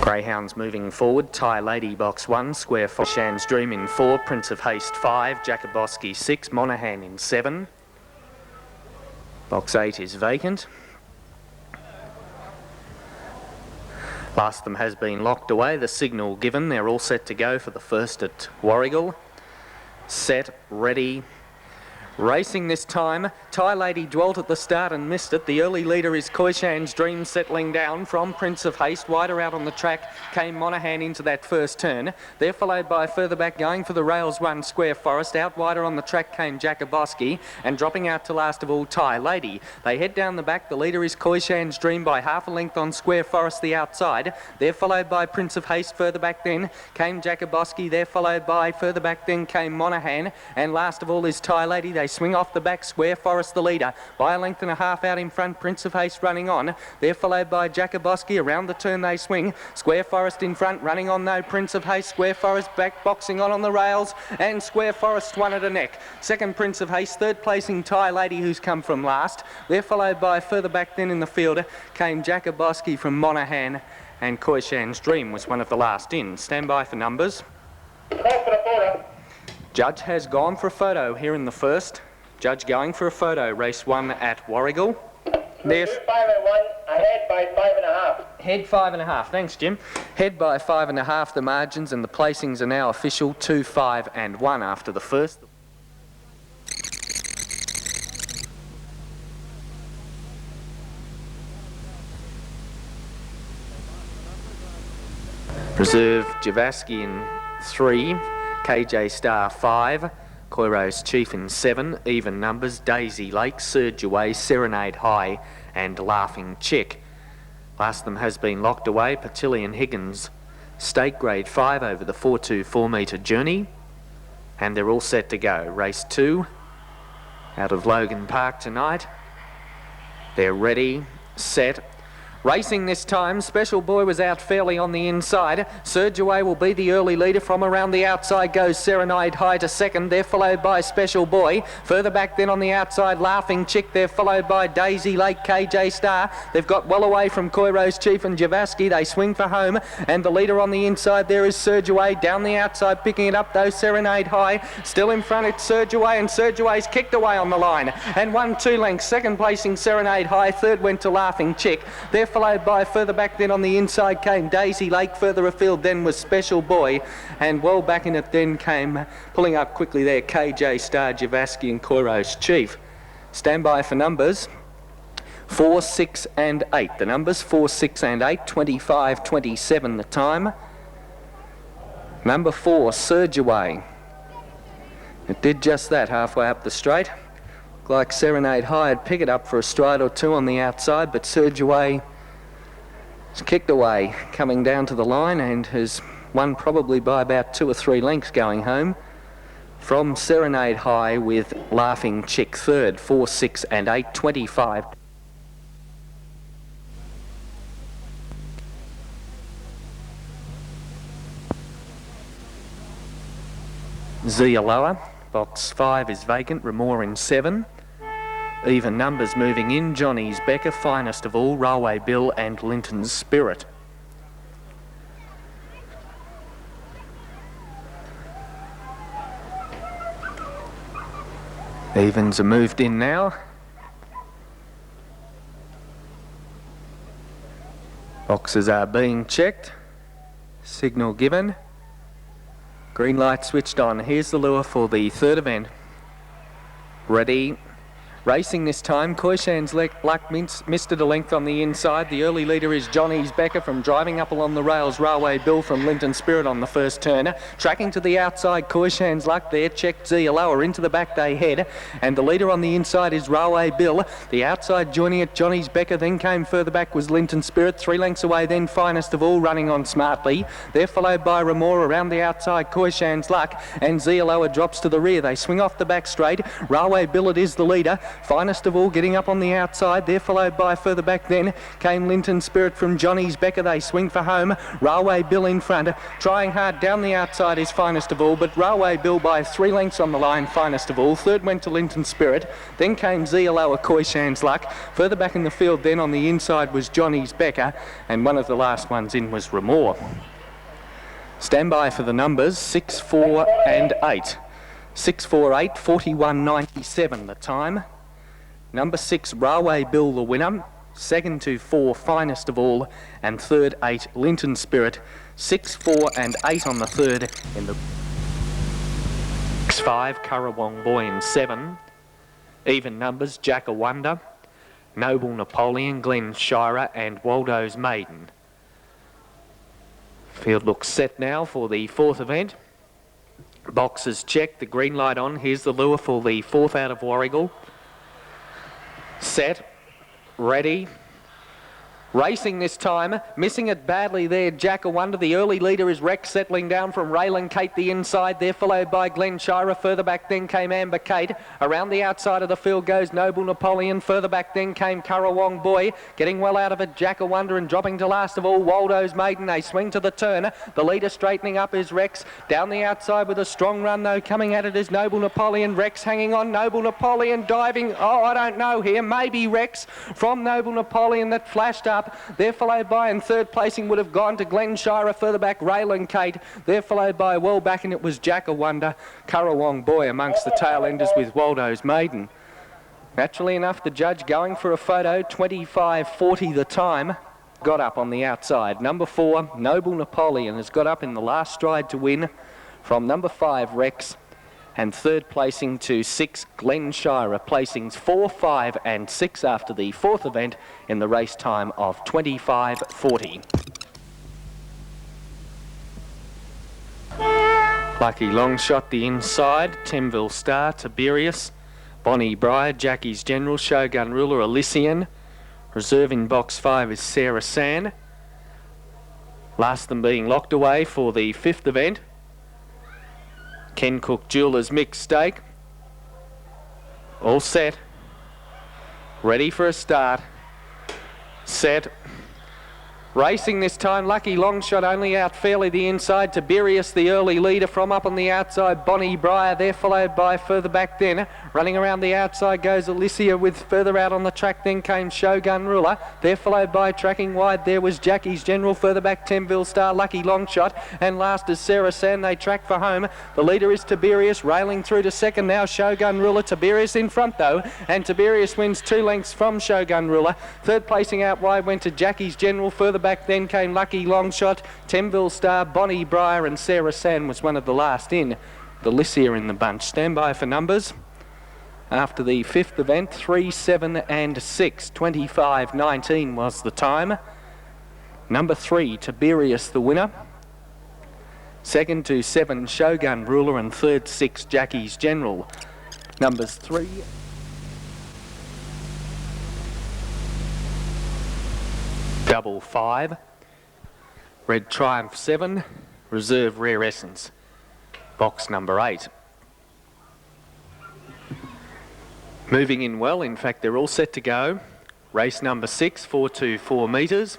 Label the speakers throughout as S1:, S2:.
S1: Greyhounds moving forward. Thai Lady box 1, square 4. Shan's Dream in 4, Prince of Haste 5, Jacoboski 6, Monaghan in 7. Box 8 is vacant. Last of them has been locked away. The signal given. They're all set to go for the first at Warragul. Set, ready. Racing this time, Thai Lady dwelt at the start and missed it. The early leader is Koishan's Dream settling down from Prince of Haste. Wider out on the track came Monaghan into that first turn. They're followed by further back going for the rails 1, Square Forest. Out wider on the track came Jacoboski, and dropping out to last of all Thai Lady. They head down the back. The leader is Koishan's Dream by half a length on Square Forest the outside. They're followed by Prince of Haste. Further back then came Jacoboski. They're followed by further back then came Monaghan, and last of all is Thai Lady. They swing off the back. Square Forest the leader by a length and a half out in front. Prince of Haste running on. They're followed by Jacoboski. Around the turn they swing. Square Forest in front, running on though Prince of Haste. Square Forest back, boxing on the rails, and Square Forest won at a neck. Second Prince of Haste, third placing Thai Lady, who's come from last. They're followed by further back then in the field came Jacoboski from Monaghan, and Koishan's Dream was one of the last in. Stand by for numbers. Judge has gone for a photo here in the first. Judge going for a photo, race 1 at Warragul.
S2: There's 5 and 1, ahead by 5.5.
S1: Head 5.5, thanks Jim. Head by 5.5 the margins, and the placings are now official 2, 5 and 1 after the first. Reserve Javaski in 3, KJ Star 5, Koiro's Chief in 7, even numbers, Daisy Lake, Surge Away, Serenade High and Laughing Chick. Last of them has been locked away, Patillion Higgins, Stake Grade 5 over the 424 metre journey, and they're all set to go. Race 2 out of Logan Park tonight. They're ready, set. Racing this time, Special Boy was out fairly on the inside. Surge Away will be the early leader. From around the outside goes Serenade High to second. They're followed by Special Boy. Further back then on the outside, Laughing Chick. They're followed by Daisy Lake, KJ Star. They've got well away from Koiro's Chief and Javaski. They swing for home, and the leader on the inside there is Surge Away. Down the outside, picking it up though, Serenade High. Still in front, it's Surge Away, and Surge Away's kicked away on the line and won 2 lengths. Second placing Serenade High. Third went to Laughing Chick. They're followed by further back then on the inside came Daisy Lake. Further afield then was Special Boy, and well back in it then came, pulling up quickly there, KJ Star, Javaski and Koiro's Chief. Stand by for numbers 4, 6 and 8. The numbers 4, 6 and 8, 25, 27 the time. Number 4, Surge Away. It did just that halfway up the straight. Looked like Serenade High had picked it up for a stride or two on the outside, but Surge Away has kicked away coming down to the line and has won probably by about 2 or 3 lengths going home from Serenade High, with Laughing Chick third. 4, 6 and 8, 25. Zia lower. Box 5 is vacant. Remore in 7. Even numbers moving in, Johnny's Becker, Finest of All, Railway Bill and Linton's Spirit. Evens are moved in now. Boxes are being checked. Signal given. Green light switched on. Here's the lure for the third event. Ready. Racing this time, Koishan's Luck missed it a length on the inside. The early leader is Johnny's Becker from driving up along the rails. Railway Bill from Linton Spirit on the first turn. Tracking to the outside, Koishan's Luck there. Checked Zia lower. Into the back they head. And the leader on the inside is Railway Bill. The outside joining it, Johnny's Becker. Then came further back was Linton Spirit. 3 lengths away then Finest of All running on smartly. They're followed by Remore. Around the outside, Koishan's Luck. And Zia lower drops to the rear. They swing off the back straight. Railway Bill it is the leader. Finest of All getting up on the outside. They're followed by further back then came Linton Spirit from Johnny's Becker. They swing for home. Railway Bill in front. Trying hard down the outside is Finest of All, but Railway Bill by 3 lengths on the line, Finest of All. Third went to Linton Spirit. Then came Zialoa Koishan's Luck. Further back in the field then on the inside was Johnny's Becker, and one of the last ones in was Ramore. Stand by for the numbers 6, 4 and 8. 6, 4, 8, 41.97 the time. Number 6, Railway Bill the winner. Second to 4, Finest of All, and third 8, Linton Spirit. 6, 4 and 8 on the third in the 6, 5, Currawong Boy in 7. Even numbers, Jack a Wonder, Noble Napoleon, Glen Shira and Waldo's Maiden. Field looks set now for the fourth event. Boxes checked, the green light on. Here's the lure for the fourth out of Warragul. Set, ready. Racing this time, missing it badly there, Jack a Wonder. The early leader is Rex, settling down from Raylan Kate the inside. They're followed by Glen Shira. Further back then came Amber Kate. Around the outside of the field goes Noble Napoleon. Further back then came Currawong Boy. Getting well out of it, Jack a Wonder, and dropping to last of all, Waldo's Maiden. They swing to the turn. The leader straightening up is Rex. Down the outside with a strong run though, coming at it is Noble Napoleon. Rex hanging on, Noble Napoleon diving. Oh, I don't know here. Maybe Rex from Noble Napoleon that flashed up. They're followed by, in third placing would have gone to Glen Shira. Further back, Raylan Kate. They're followed by, well back, and it was Jack a Wonder, Currawong Boy amongst the tail enders with Waldo's Maiden. Naturally enough, the judge going for a photo, 25.40 the time. Got up on the outside. Number 4, Noble Napoleon, has got up in the last stride to win from number 5, Rex. And third placing to 6, Glen Shira, placings 4, 5 and 6 after the fourth event in the race time of 25.40. Lucky Long Shot the inside, Temville Star, Tiberius, Bonnie Briar, Jackie's General, Shogun Ruler, Elysian. Reserve in box 5 is Sarah San. Last of them being locked away for the fifth event. Ken Cook Jewelers Mixed Stake. All set. Ready for a start. Set. Racing this time, Lucky Long Shot only out fairly the inside. Tiberius, the early leader from up on the outside. Bonnie Briar, they're followed by further back then. Running around the outside goes Alicia with further out on the track. Then came Shogun Ruler. They're followed by tracking wide. There was Jackie's General. Further back, Temville Star, Lucky Long Shot. And last is Sarah San. They track for home. The leader is Tiberius, railing through to second now. Shogun Ruler. Tiberius in front though. And Tiberius wins 2 lengths from Shogun Ruler. Third placing out wide went to Jackie's General. Further back then came Lucky Long Shot, Temville Star, Bonnie Briar and Sarah San was one of the last in. The Lycia in the bunch. Stand by for numbers. After the fifth event, 3, 7 and 6. 25.19 was the time. Number 3, Tiberius the winner. Second to 7, Shogun Ruler, and third 6, Jackie's General. Numbers 3... Double 5, Red Triumph 7, Reserve Rare Essence, box number 8. Moving in well, in fact they're all set to go. Race number 6, 424 metres.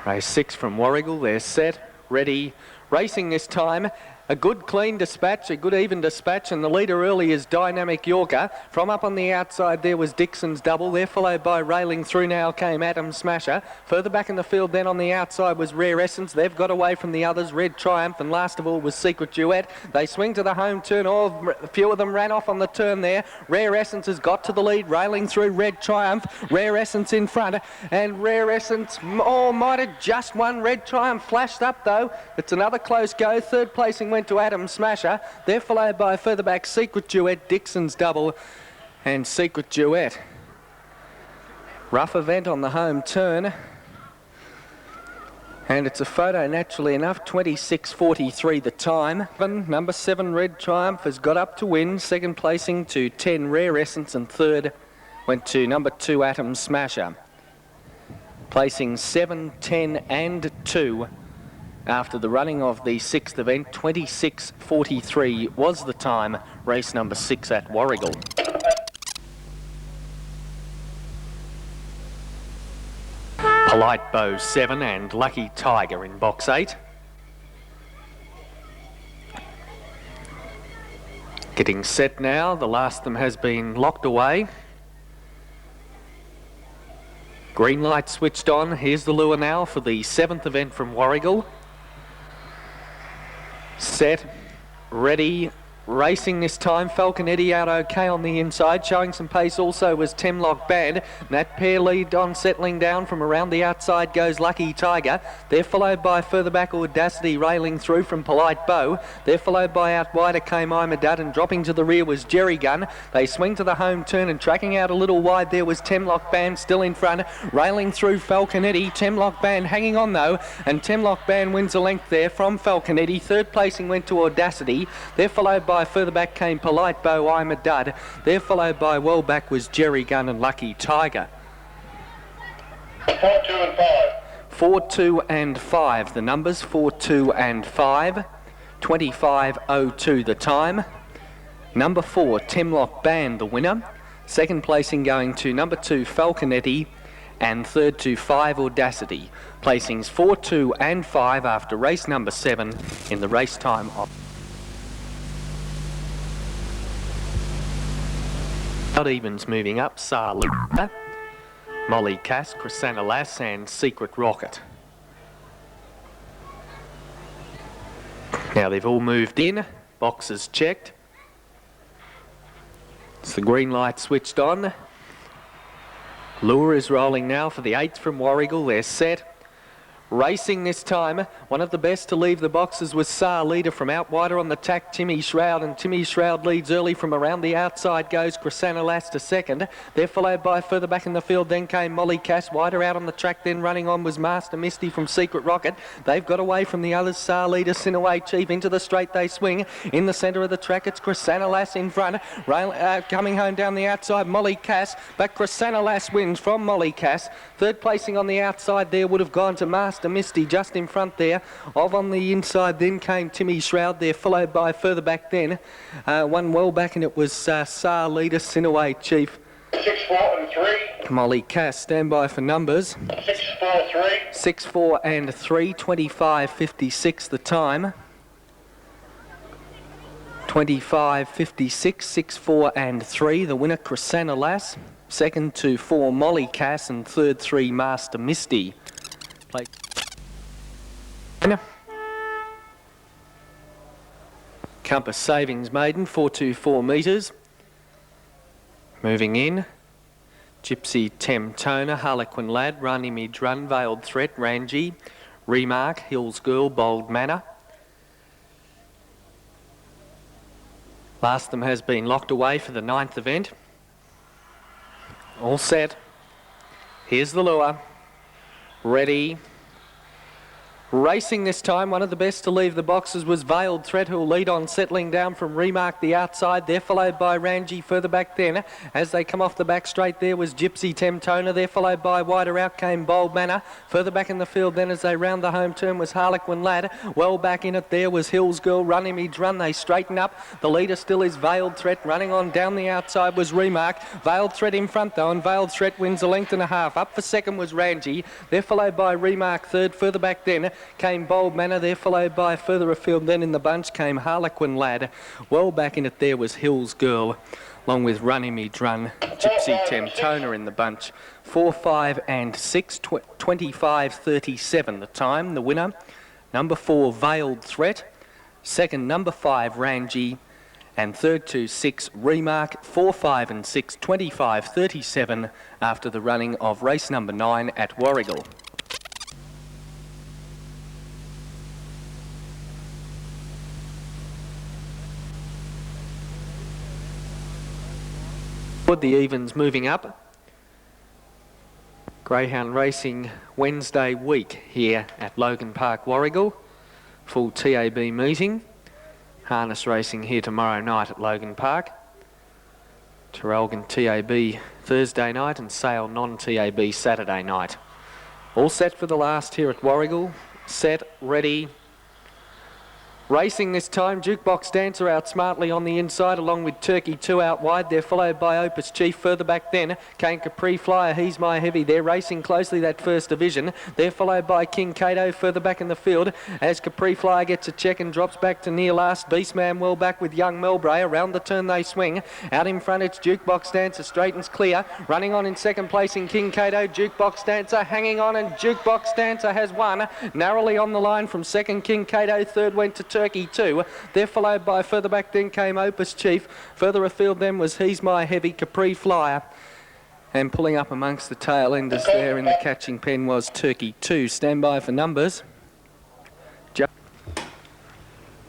S1: Race 6 from Warragul, they're set, ready, racing this time. A good clean dispatch, a good even dispatch, and the leader early is Dynamic Yorker. From up on the outside there was Dixon's Double. They're followed by railing through now came Adam Smasher. Further back in the field then on the outside was Rare Essence. They've got away from the others, Red Triumph, and last of all was Secret Duet. They swing to the home turn. A few of them ran off on the turn there. Rare Essence has got to the lead, railing through Red Triumph. Rare Essence in front, and Rare Essence, might have just won. Red Triumph flashed up though. It's another close go. Third placing went to Adam Smasher. They're followed by further back Secret Duet, Dixon's Double and Secret Duet. Rough event on the home turn. And it's a photo, naturally enough, 26.43 the time. Number 7, Red Triumph, has got up to win. Second placing to 10, Rare Essence, and third went to number 2, Adam Smasher. Placing 7, 10 and 2. After the running of the sixth event, 26.43 was the time, race number 6 at Warragul. Polite Bow 7 and Lucky Tiger in box 8. Getting set now, the last of them has been locked away. Green light switched on. Here's the lure now for the 7th event from Warragul. Set, ready, racing this time. Falcon Eddie out okay on the inside. Showing some pace also was Temlock Band. That pair lead on, settling down from around the outside goes Lucky Tiger. They're followed by further back Audacity railing through from Polite Bow. They're followed by out wider came Imadad, and dropping to the rear was Jerry Gun. They swing to the home turn, and tracking out a little wide there was Temlock Band still in front. Railing through Falcon Eddie. Temlock Band hanging on though, and Temlock Band wins a length there from Falcon Eddie. Third placing went to Audacity. They're followed by further back came Polite Bow, I'm a Dud. They're followed by well back was Jerry Gun and Lucky Tiger.
S2: 4, 2 and 5.
S1: 4, 2 and 5. The numbers 4, 2 and 5. 25.02 the time. Number 4, Temlock Band, the winner. Second placing going to number 2, Falcon Eddie, and third to 5, Audacity. Placings 4, 2 and 5 after race number 7 in the race time of Odd evens moving up, Sarluka, Molly Cass, Chrysana Lass and Secret Rocket. Now they've all moved in, boxes checked. It's the green light switched on. Lure is rolling now for the 8th from Warragul. They're set. Racing this time, one of the best to leave the boxes was Sar, leader from out wider on the tack, Timmy Shroud, and Timmy Shroud leads early from around the outside goes Chrysana Lass to second. They're followed by further back in the field, then came Molly Cass, wider out on the track, then running on was Master Misty from Secret Rocket. They've got away from the others, Sar, leader, Sinaway Chief, into the straight they swing. In the centre of the track, it's Chrysana Lass in front, coming home down the outside, Molly Cass, but Chrysana Lass wins from Molly Cass. Third placing on the outside there would have gone to Master Misty just in front there. On the inside then came Timmy Shroud there, followed by further back then one well back, and it was Sar, leader, Sinaway Chief.
S2: 6, 4 and 3.
S1: Molly Cass, stand by for numbers.
S2: 6, 4, 3.
S1: 6, 4 and 3, 25.56 the time. 25.56, 6, 4 and 3. The winner, Chrysana Lass. Second to 4, Molly Cass, and third 3, Master Misty. Play. Compass Savings Maiden, 424 metres. Moving in. Gypsy Temptona, Harlequin Lad, Runnymede Run, Veiled Threat, Ranji, Remark, Hills Girl, Bold Manor. Last of them has been locked away for the 9th event. All set. Here's the lure. Ready. Racing this time, one of the best to leave the boxes was Veiled Threat, who'll lead on, settling down from Remark the outside. They're followed by Ranji further back then. As they come off the back straight, there was Gypsy Temptona. They're followed by wider out came Bold Manor. Further back in the field then, as they round the home turn, was Harlequin Lad. Well back in it there was Hills Girl, Runnymede Run. They straighten up. The leader still is Veiled Threat. Running on down the outside was Remark. Veiled Threat in front though, and Veiled Threat wins a length and a half. Up for second was Ranji. They're followed by Remark third. Further back then came Bold Manor. They're followed by further afield then in the bunch came Harlequin Lad. Well back in it there was Hills Girl, along with Runnymede Run, Gypsy Temptona in the bunch. 4, 5 and 6, 25.37 the time. The winner, number 4, Veiled Threat. Second, number 5, Ranji. And third to 6, Remark. 4, 5 and 6, 25.37 after the running of race number 9 at Warragul. The evens moving up. Greyhound racing Wednesday week here at Logan Park, Warragul. Full TAB meeting. Harness racing here tomorrow night at Logan Park. Traralgon TAB Thursday night and Sale non-TAB Saturday night. All set for the last here at Warragul. Set, ready. Racing this time, Jukebox Dancer out smartly on the inside along with Turkey 2 out wide. They're followed by Opus Chief. Further back then came Capri Flyer, He's My Heavy. They're racing closely that first division. They're followed by King Cato further back in the field as Capri Flyer gets a check and drops back to near last. Beastman well back with Young Melbray. Around the turn they swing. Out in front it's Jukebox Dancer, straightens clear. Running on in second place in King Cato. Jukebox Dancer hanging on and Jukebox Dancer has won. Narrowly on the line from second King Cato. Third went to Turkey 2. They're followed by further back then came Opus Chief. Further afield then was He's My Heavy, Capri Flyer. And pulling up amongst the tail enders there in the catching pen was Turkey 2. Stand by for numbers.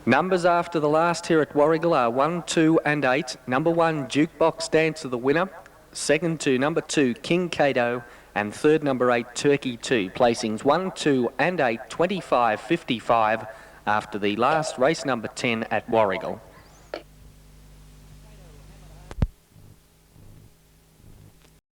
S1: Numbers after the last here at Warragul are 1, 2 and 8. Number 1, Jukebox Dancer, the winner. Second to number 2, King Cato. And third, number 8, Turkey 2. Placings 1, 2 and 8, 25, 55 after the last race number 10 at Warragul.